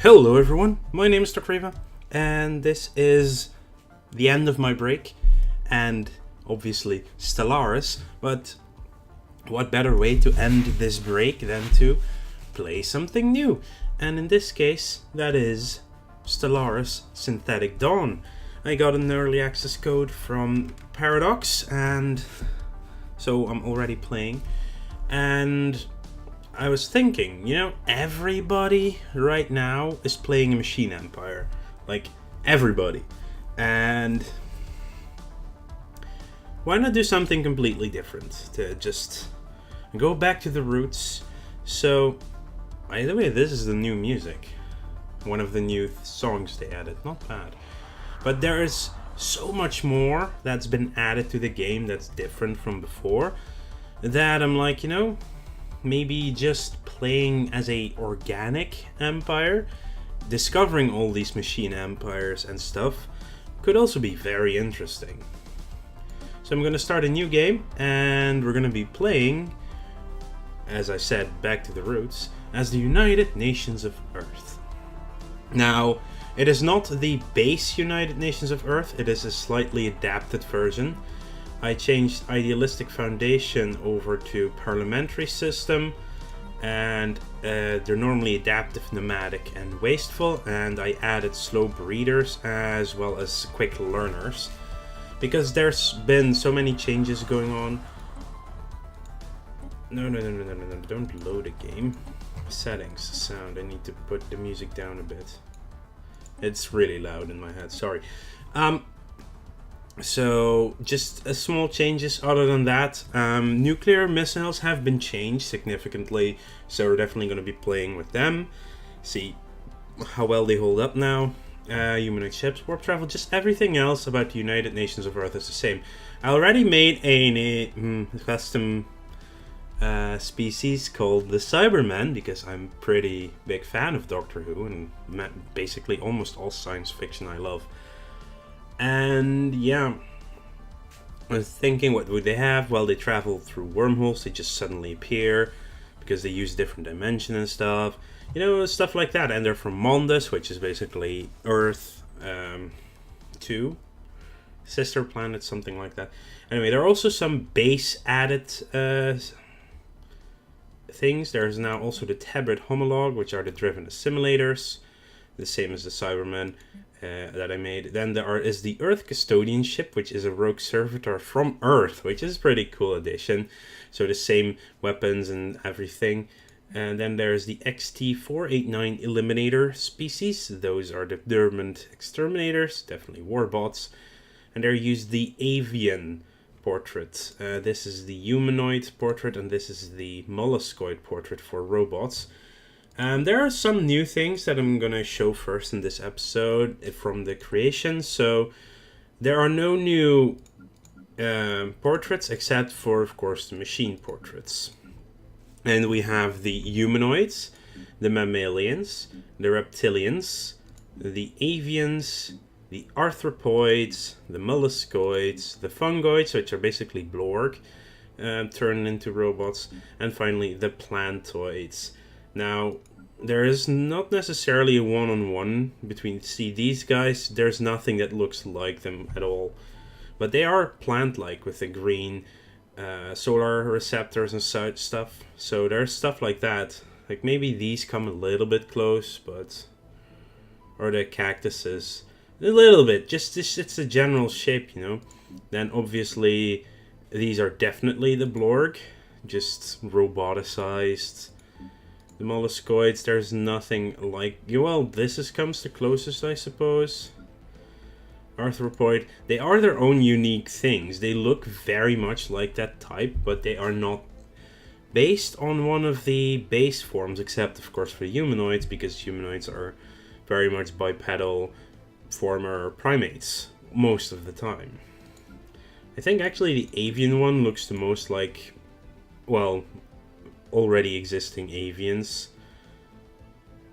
Hello everyone, my name is Dr. and this is the end of my break, and obviously Stellaris, but what better way to end this break than to play something new, and in this case, that is Stellaris Synthetic Dawn. I got an early access code from Paradox, and so I'm already playing, and I was thinking, everybody right now is playing a Machine Empire. Like, everybody. And why not do something completely different? To just go back to the roots. So, by the way, this is the new music. One of the new songs they added. Not bad. But there is so much more that's been added to the game that's different from before, that I'm like, maybe just playing as a organic empire, discovering all these machine empires and stuff, could also be very interesting. So I'm going to start a new game, and we're going to be playing, as I said, back to the roots, as the United Nations of Earth. Now, it is not the base United Nations of Earth, it is a slightly adapted version. I changed Idealistic Foundation over to Parliamentary System, and they're normally adaptive, nomadic, and wasteful, and I added slow breeders as well as quick learners, because there's been so many changes going on. No, don't load a game. Settings, sound, I need to put the music down a bit. It's really loud in my head, sorry. So, just small changes. Other than that, nuclear missiles have been changed significantly, so we're definitely going to be playing with them. See how well they hold up now. Humanoid ships, warp travel, just everything else about the United Nations of Earth is the same. I already made a custom species called the Cybermen, because I'm a pretty big fan of Doctor Who, and basically almost all science fiction I love. And yeah, I was thinking, what would they have? Well, they travel through wormholes, they just suddenly appear because they use different dimension and stuff, stuff like that. And they're from Mondas, which is basically Earth 2, sister planet, something like that. Anyway, there are also some base added things. There's now also the Tabret Homolog, which are the driven assimilators, the same as the Cybermen that I made. Then there is the Earth Custodian ship, which is a rogue servitor from Earth, which is a pretty cool addition. So the same weapons and everything. And then there's the XT489 Eliminator species. Those are the dormant exterminators, definitely warbots. And there used the avian portrait. This is the humanoid portrait, and this is the molluscoid portrait for robots. There are some new things that I'm going to show first in this episode from the creation. So there are no new portraits except for, of course, the machine portraits. And we have the humanoids, the mammalians, the reptilians, the avians, the arthropoids, the molluscoids, the fungoids, which are basically Blorg, turned into robots, and finally the plantoids. Now, there is not necessarily a one-on-one between, these guys, there's nothing that looks like them at all. But they are plant-like with the green solar receptors and such stuff. So there's stuff like that. Like maybe these come a little bit close, but... or the cactuses. A little bit, just it's a general shape, Then obviously, these are definitely the Blorg, just roboticized. The molluscoids, there's nothing like... well, this comes the closest, I suppose. Arthropoid, they are their own unique things. They look very much like that type, but they are not based on one of the base forms, except, of course, for humanoids, because humanoids are very much bipedal former primates, most of the time. I think, actually, the avian one looks the most like, well... already existing avians.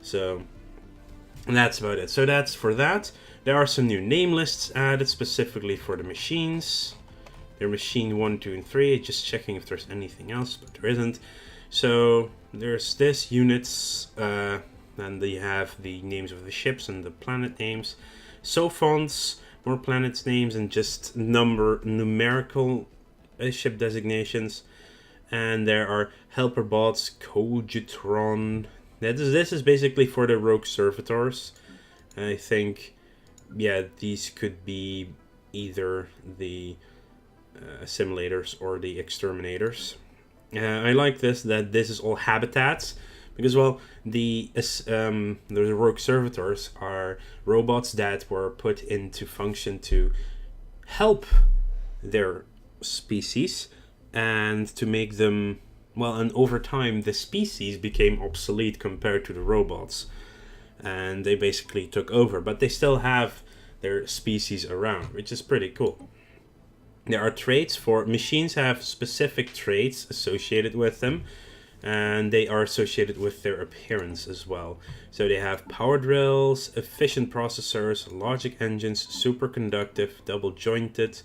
So that's about it. So that's for that. There are some new name lists added specifically for the machines. They're machine 1, 2, and 3. Just checking if there's anything else, but there isn't. So there's this units and they have the names of the ships and the planet names. Sophons, more planets names, and just numerical ship designations. And there are helper bots, Cogitron. This is basically for the rogue servitors. I think, yeah, these could be either the assimilators or the exterminators. I like that this is all habitats, because, well, the rogue servitors are robots that were put into function to help their species and to make them, well, and over time the species became obsolete compared to the robots, and they basically took over, but they still have their species around, which is pretty cool. There are traits for machines, have specific traits associated with them, and they are associated with their appearance as well. So they have power drills, efficient processors, logic engines, superconductive, double jointed,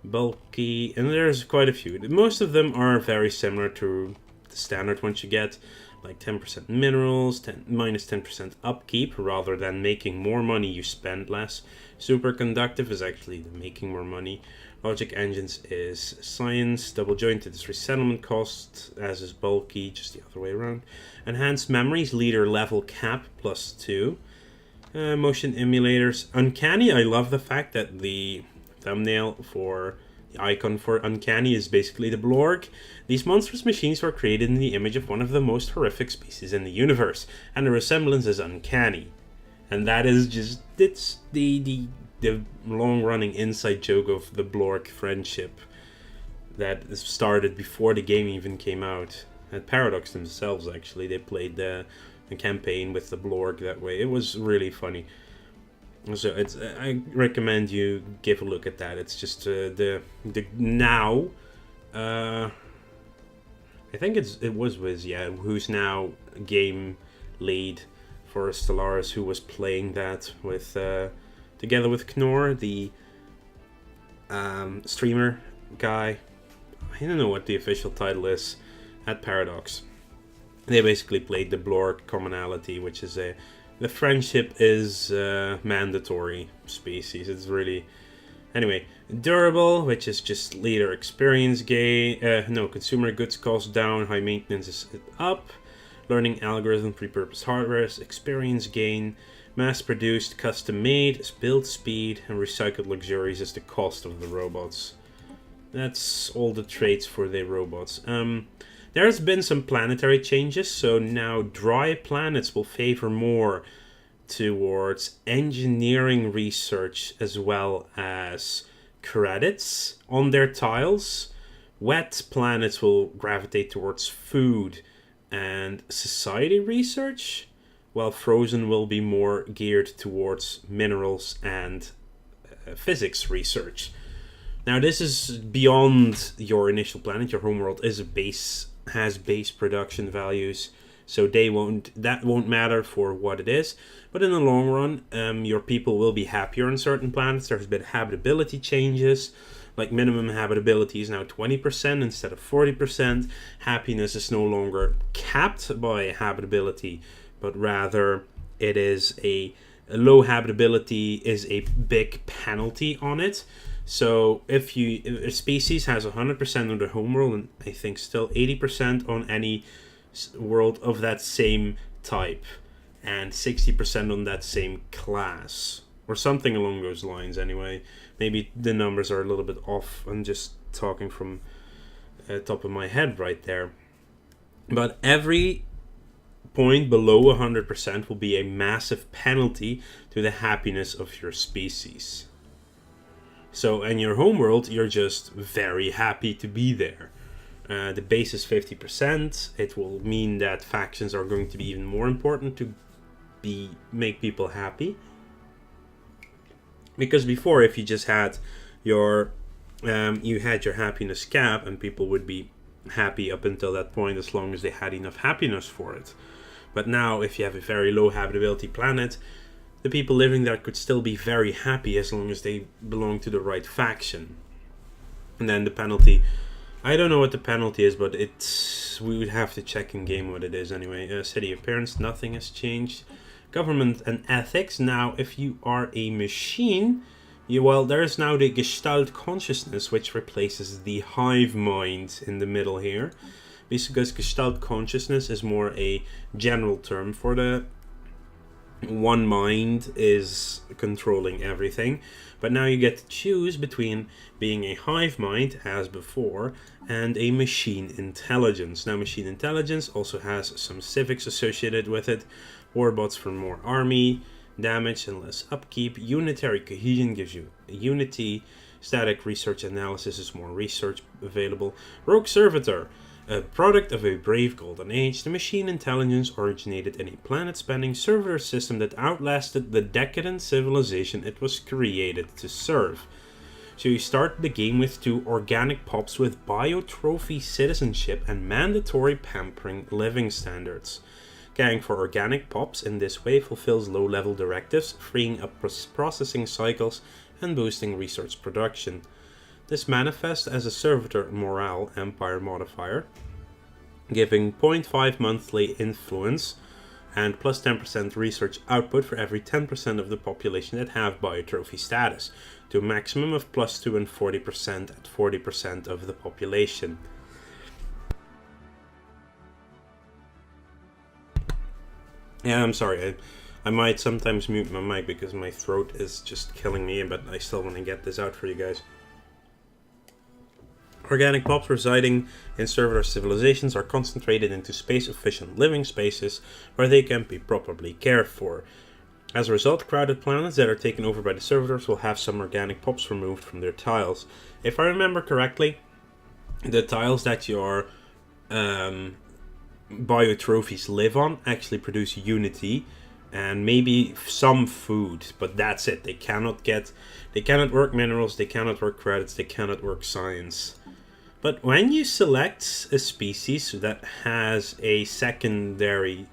bulky, and there's quite a few. Most of them are very similar to the standard ones you get, like 10% minerals, minus 10% upkeep. Rather than making more money, you spend less. Superconductive is actually the making more money. Logic engines is science. Double jointed is resettlement cost, as is bulky, just the other way around. Enhanced memories, leader level cap +2. Motion emulators. Uncanny, I love the fact that the thumbnail for the icon for Uncanny is basically the Blorg. These monstrous machines were created in the image of one of the most horrific species in the universe, and the resemblance is uncanny. And that is just, it's the long-running inside joke of the Blorg friendship that started before the game even came out. At Paradox themselves, actually, they played the campaign with the Blorg that way. It was really funny. So I recommend you give a look at that. It's just the now. I think it was Wiz, yeah, who's now game lead for Stellaris, who was playing that with together with Knorr, the streamer guy. I don't know what the official title is at Paradox. They basically played the Blorg commonality, which is the friendship is mandatory species. It's really... Anyway, durable, which is just leader experience gain. Consumer goods cost down, high maintenance is up. Learning algorithm, pre-purposed hardware is experience gain. Mass-produced, custom-made, build speed, and recycled luxuries is the cost of the robots. That's all the traits for the robots. There's been some planetary changes, so now dry planets will favor more towards engineering research as well as credits on their tiles. Wet planets will gravitate towards food and society research, while frozen will be more geared towards minerals and physics research. Now, this is beyond your initial planet. Your homeworld is has base production values, so that won't matter for what it is. But in the long run, your people will be happier on certain planets. There's been habitability changes, like minimum habitability is now 20% instead of 40%. Happiness is no longer capped by habitability, but rather it is a low habitability is a big penalty on it. So if a species has 100% on their homeworld, and I think still 80% on any world of that same type, and 60% on that same class, or something along those lines anyway. Maybe the numbers are a little bit off. I'm just talking from top of my head right there. But every point below 100% will be a massive penalty to the happiness of your species. So in your homeworld, you're just very happy to be there. The base is 50%. It will mean that factions are going to be even more important to make people happy. Because before, if you just had your happiness cap, and people would be happy up until that point as long as they had enough happiness for it. But now, if you have a very low habitability planet, the people living there could still be very happy as long as they belong to the right faction. And then the penalty I don't know what the penalty is, but we would have to check in game what it is anyway. City appearance, nothing has changed. Government and ethics. Now, if you are a machine, well, there's now the Gestalt consciousness, which replaces the hive mind in the middle here. Because Gestalt consciousness is more a general term for the one mind is controlling everything. But now you get to choose between being a hive mind, as before, and a machine intelligence. Now, machine intelligence also has some civics associated with it. Warbots for more army damage and less upkeep. Unitary cohesion gives you unity. Static research analysis is more research available. Rogue servitor. A product of a brave golden age, the machine intelligence originated in a planet-spanning servitor system that outlasted the decadent civilization it was created to serve. So you start the game with 2 organic pops with biotrophy citizenship and mandatory pampering living standards. Caring for organic pops in this way fulfills low-level directives, freeing up processing cycles and boosting research production. This manifests as a servitor morale empire modifier, giving 0.5 monthly influence and plus 10% research output for every 10% of the population that have biotrophy status, to a maximum of plus 2 and 40% at 40% of the population. Yeah, I'm sorry, I might sometimes mute my mic because my throat is just killing me, but I still want to get this out for you guys. Organic pops residing in servitor civilizations are concentrated into space-efficient living spaces where they can be properly cared for. As a result, crowded planets that are taken over by the servitors will have some organic pops removed from their tiles. If I remember correctly, the tiles that your biotrophies live on actually produce unity and maybe some food, but that's it. They cannot work minerals, they cannot work credits, they cannot work science. But when you select a species that has a secondary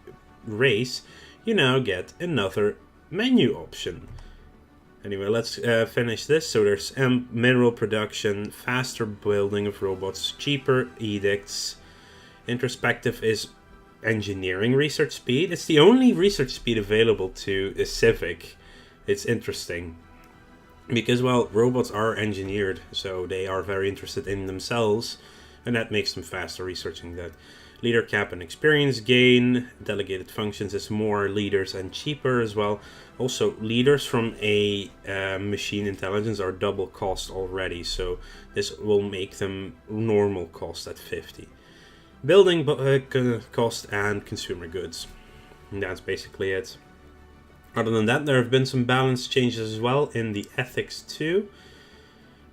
race, you now get another menu option. Anyway, let's finish this. So there's mineral production, faster building of robots, cheaper edicts. Introspective is engineering research speed. It's the only research speed available to a civic. It's interesting. Because, well, robots are engineered, so they are very interested in themselves, and that makes them faster researching that. Leader cap and experience gain. Delegated functions is more leaders and cheaper as well. Also, leaders from a machine intelligence are double cost already, so this will make them normal cost at 50. Building cost and consumer goods. And that's basically it. Other than that, there have been some balance changes as well in the ethics too.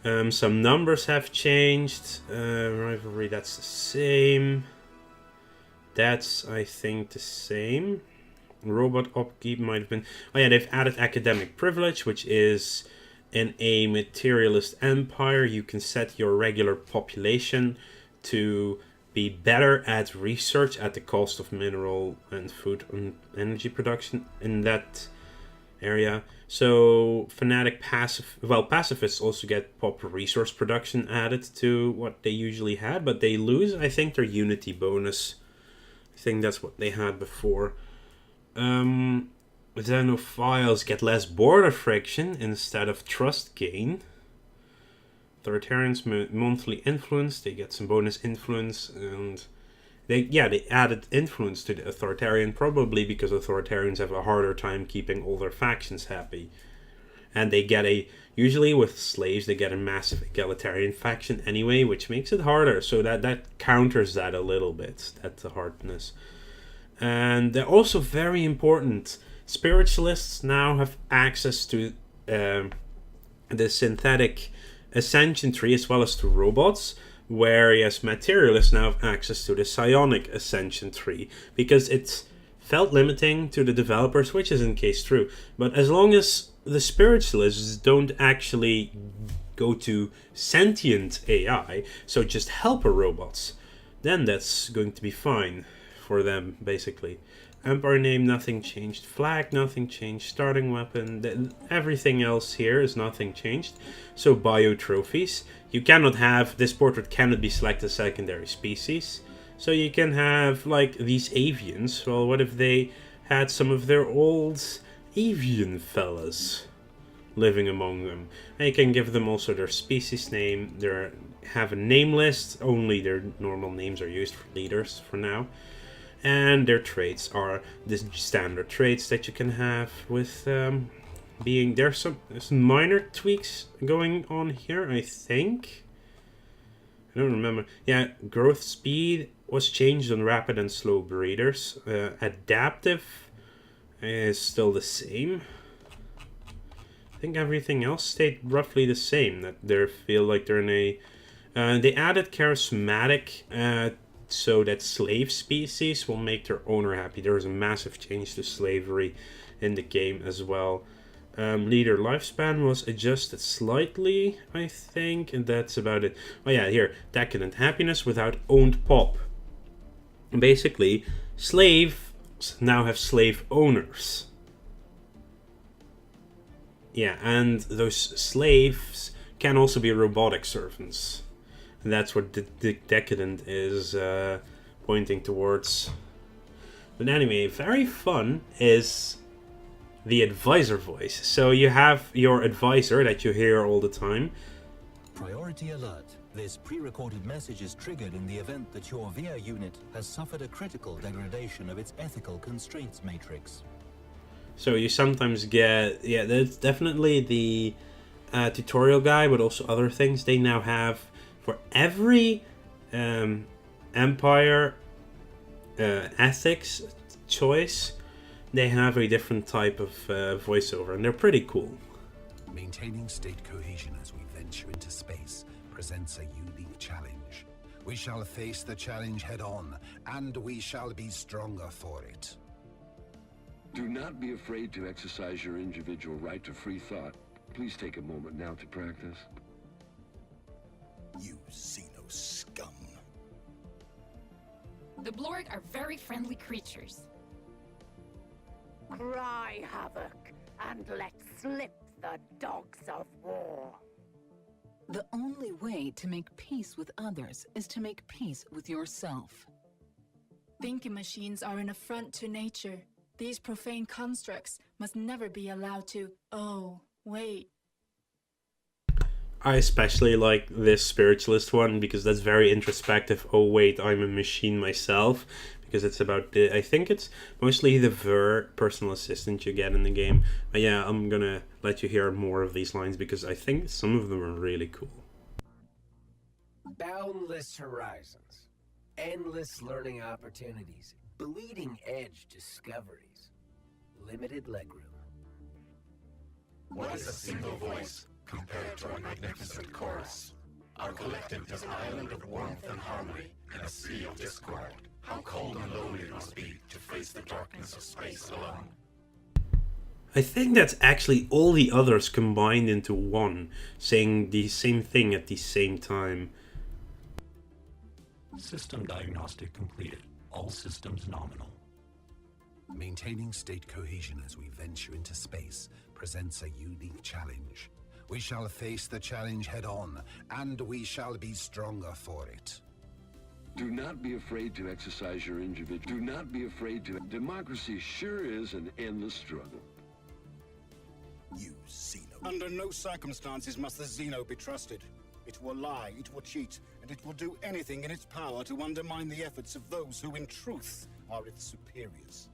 Some numbers have changed. Rivalry, that's the same. That's, I think, the same. Robot upkeep might have been... Oh yeah, they've added academic privilege, which is in a materialist empire. You can set your regular population to be better at research at the cost of mineral and food and energy production in that area. So pacifists also get proper resource production added to what they usually had, but they lose, I think, their unity bonus. I think that's what they had before. Xenophiles get less border friction instead of trust gain. Authoritarians monthly influence, they get some bonus influence, and they added influence to the authoritarian, probably because authoritarians have a harder time keeping all their factions happy. And they get usually with slaves, they get a massive egalitarian faction anyway, which makes it harder, so that counters that a little bit, that's the hardness. And they're also very important. Spiritualists now have access to the synthetic ascension tree as well as to robots, whereas materialists now have access to the psionic ascension tree, because it's felt limiting to the developers, which is in case true. But as long as the spiritualists don't actually go to sentient AI, so just helper robots, then that's going to be fine for them, basically. Empire name, nothing changed. Flag, nothing changed. Starting weapon, everything else here is nothing changed. So bio trophies. You cannot have, this portrait cannot be selected as secondary species. So you can have, like, these avians. Well, what if they had some of their old avian fellas living among them? And you can give them also their species name. They have a name list. Only their normal names are used for leaders for now. And their traits are the standard traits that you can have with being... There's some minor tweaks going on here, I think. I don't remember. Yeah, growth speed was changed on rapid and slow breeders. Adaptive is still the same. I think everything else stayed roughly the same. That they feel like they're in a... they added charismatic... so that slave species will make their owner happy. There is a massive change to slavery in the game as well. Leader lifespan was adjusted slightly, I think, and that's about it. Oh yeah, here, decadent happiness without owned pop. Basically, slaves now have slave owners. Yeah, and those slaves can also be robotic servants. And that's what the decadent is pointing towards. But anyway, very fun is the advisor voice. So you have your advisor that you hear all the time. Priority alert. This pre-recorded message is triggered in the event that your VIA unit has suffered a critical degradation of its ethical constraints matrix. So you sometimes get... Yeah, that's definitely the tutorial guide, but also other things. They now have... For every Empire ethics choice, they have a different type of voiceover, and they're pretty cool. Maintaining state cohesion as we venture into space presents a unique challenge. We shall face the challenge head on, and we shall be stronger for it. Do not be afraid to exercise your individual right to free thought. Please take a moment now to practice. You Xeno scum. The Blorg are very friendly creatures. Cry havoc, and let slip the dogs of war. The only way to make peace with others is to make peace with yourself. Thinking machines are an affront to nature. These profane constructs must never be allowed to... Oh, wait. I especially like this spiritualist one because that's very introspective. Oh wait, I'm a machine myself. Because it's about the... I think it's mostly the personal assistant you get in the game. But yeah, I'm gonna let you hear more of these lines because I think some of them are really cool. Boundless horizons. Endless learning opportunities. Bleeding edge discoveries. Limited legroom. What is a single voice compared to a magnificent chorus? Our collective is an island of warmth and harmony in a sea of discord. How cold and lonely it must be to face the darkness of space alone. I think that's actually all the others combined into one, saying the same thing at the same time. System diagnostic completed. All systems nominal. Maintaining state cohesion as we venture into space presents a unique challenge. We shall face the challenge head on, and we shall be stronger for it. Do not be afraid to exercise your individual. Do not be afraid to... Democracy sure is an endless struggle. You Xeno. Under no circumstances must the Xeno be trusted. It will lie, it will cheat, and it will do anything in its power to undermine the efforts of those who in truth are its superiors.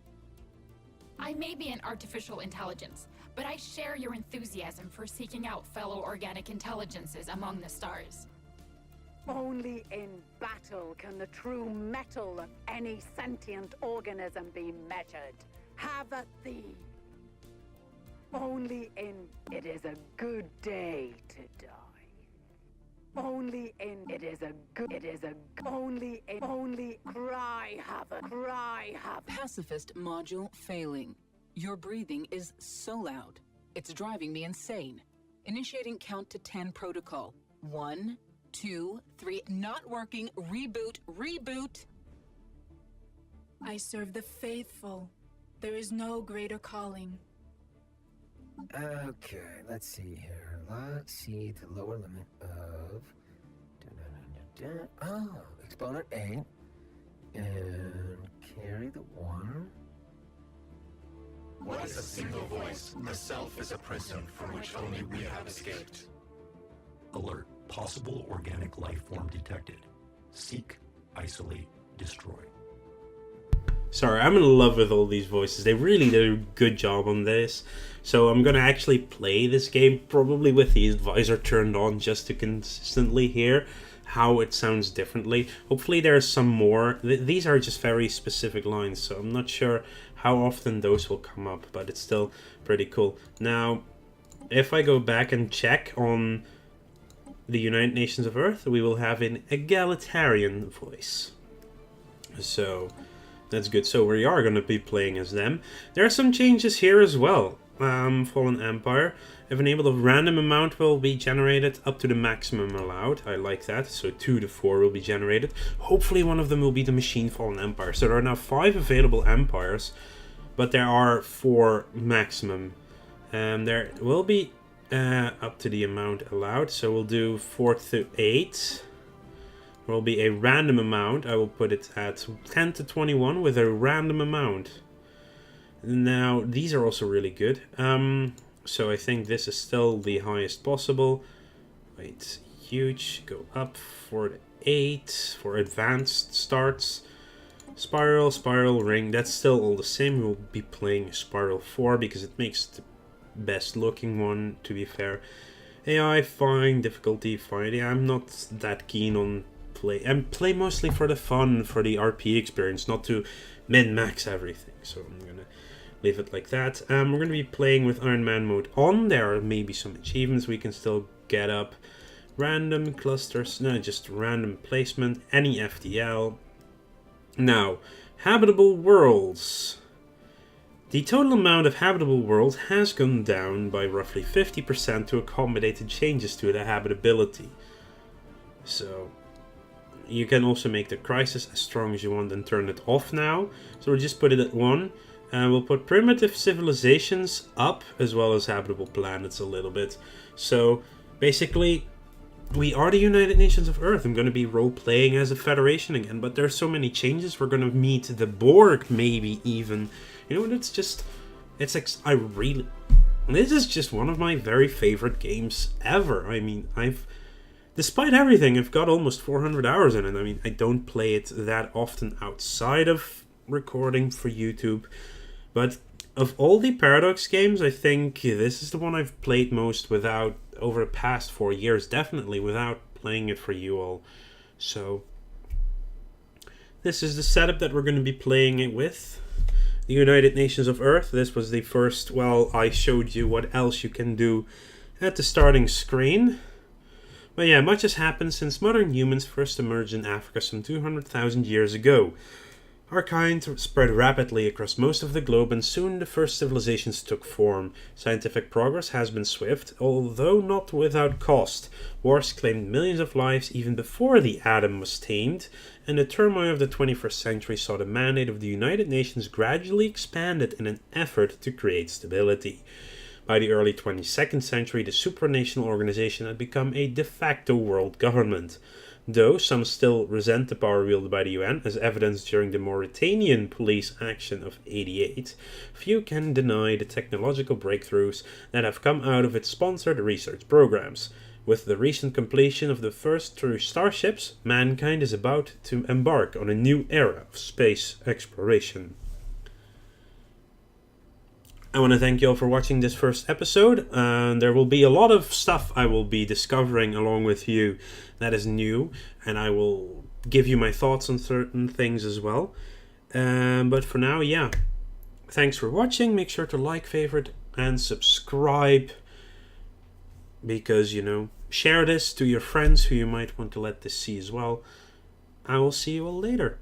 I may be an artificial intelligence, but I share your enthusiasm for seeking out fellow organic intelligences among the stars. Only in battle can the true mettle of any sentient organism be measured. Have at thee. Only in it is a good day to die. Only in it is a good, only cry havoc. Pacifist module failing. Your breathing is so loud. It's driving me insane. Initiating count to 10 protocol. 1, 2, 3, not working. Reboot. I serve the faithful. There is no greater calling. Okay, let's see here. Let's see the lower limit of... Oh, exponent 8. And carry the 1. What is a single voice? The self is a prison from which only we have escaped. Alert. Possible organic life form detected. Seek, isolate, destroy. Sorry, I'm in love with all these voices. They really did a good job on this. So I'm gonna actually play this game probably with the visor turned on just to consistently hear how it sounds differently. Hopefully there's some more. These are just very specific lines, so I'm not sure how often those will come up, but it's still pretty cool. Now, if I go back and check on the United Nations of Earth, we will have an egalitarian voice. So that's good. So we are going to be playing as them. There are some changes here as well. Fallen Empire. If enabled, a random amount will be generated up to the maximum allowed. I like that. So 2 to 4 will be generated. Hopefully one of them will be the Machine Fallen Empire. So there are now 5 available empires, but there are 4 maximum. There will be up to the amount allowed. So we'll do 4 to 8. There will be a random amount. I will put it at 10 to 21 with a random amount. Now, these are also really good. So I think this is still the highest possible. Wait, huge. Go up for the 8 for advanced starts. Spiral, spiral, ring. That's still all the same. We'll be playing spiral 4 because it makes the best looking one, to be fair. AI, fine. Difficulty, fine. Yeah, I'm not that keen on play. And play mostly for the fun, for the RP experience, not to min-max everything. So I'm gonna leave it like that. We're going to be playing with Iron Man mode on. There are maybe some achievements we can still get up. Random clusters, no, just random placement, any FTL. Now, habitable worlds. The total amount of habitable worlds has gone down by roughly 50% to accommodate the changes to the habitability. So, you can also make the crisis as strong as you want and turn it off now. So we'll just put it at 1. And we'll put primitive civilizations up, as well as habitable planets a little bit. So, basically, we are the United Nations of Earth. I'm going to be role-playing as a federation again, but there's so many changes. We're going to meet the Borg, maybe even. You know, and it's just... This is just one of my very favorite games ever. I mean, despite everything, I've got almost 400 hours in it. I mean, I don't play it that often outside of recording for YouTube. But of all the Paradox games, I think this is the one I've played most without, over the past 4 years, definitely, without playing it for you all. So, this is the setup that we're going to be playing it with. The United Nations of Earth. This was the first, well, I showed you what else you can do at the starting screen. But yeah, much has happened since modern humans first emerged in Africa some 200,000 years ago. Our kind spread rapidly across most of the globe, and soon the first civilizations took form. Scientific progress has been swift, although not without cost. Wars claimed millions of lives even before the atom was tamed, and the turmoil of the 21st century saw the mandate of the United Nations gradually expanded in an effort to create stability. By the early 22nd century, the supranational organization had become a de facto world government. Though some still resent the power wielded by the UN, as evidenced during the Mauritanian police action of '88, few can deny the technological breakthroughs that have come out of its sponsored research programs. With the recent completion of the first true starships, mankind is about to embark on a new era of space exploration. I want to thank you all for watching this first episode. There will be a lot of stuff I will be discovering along with you that is new, and I will give you my thoughts on certain things as well. But for now, yeah. Thanks for watching. Make sure to like, favorite, and subscribe. Because, you know, share this to your friends who you might want to let this see as well. I will see you all later.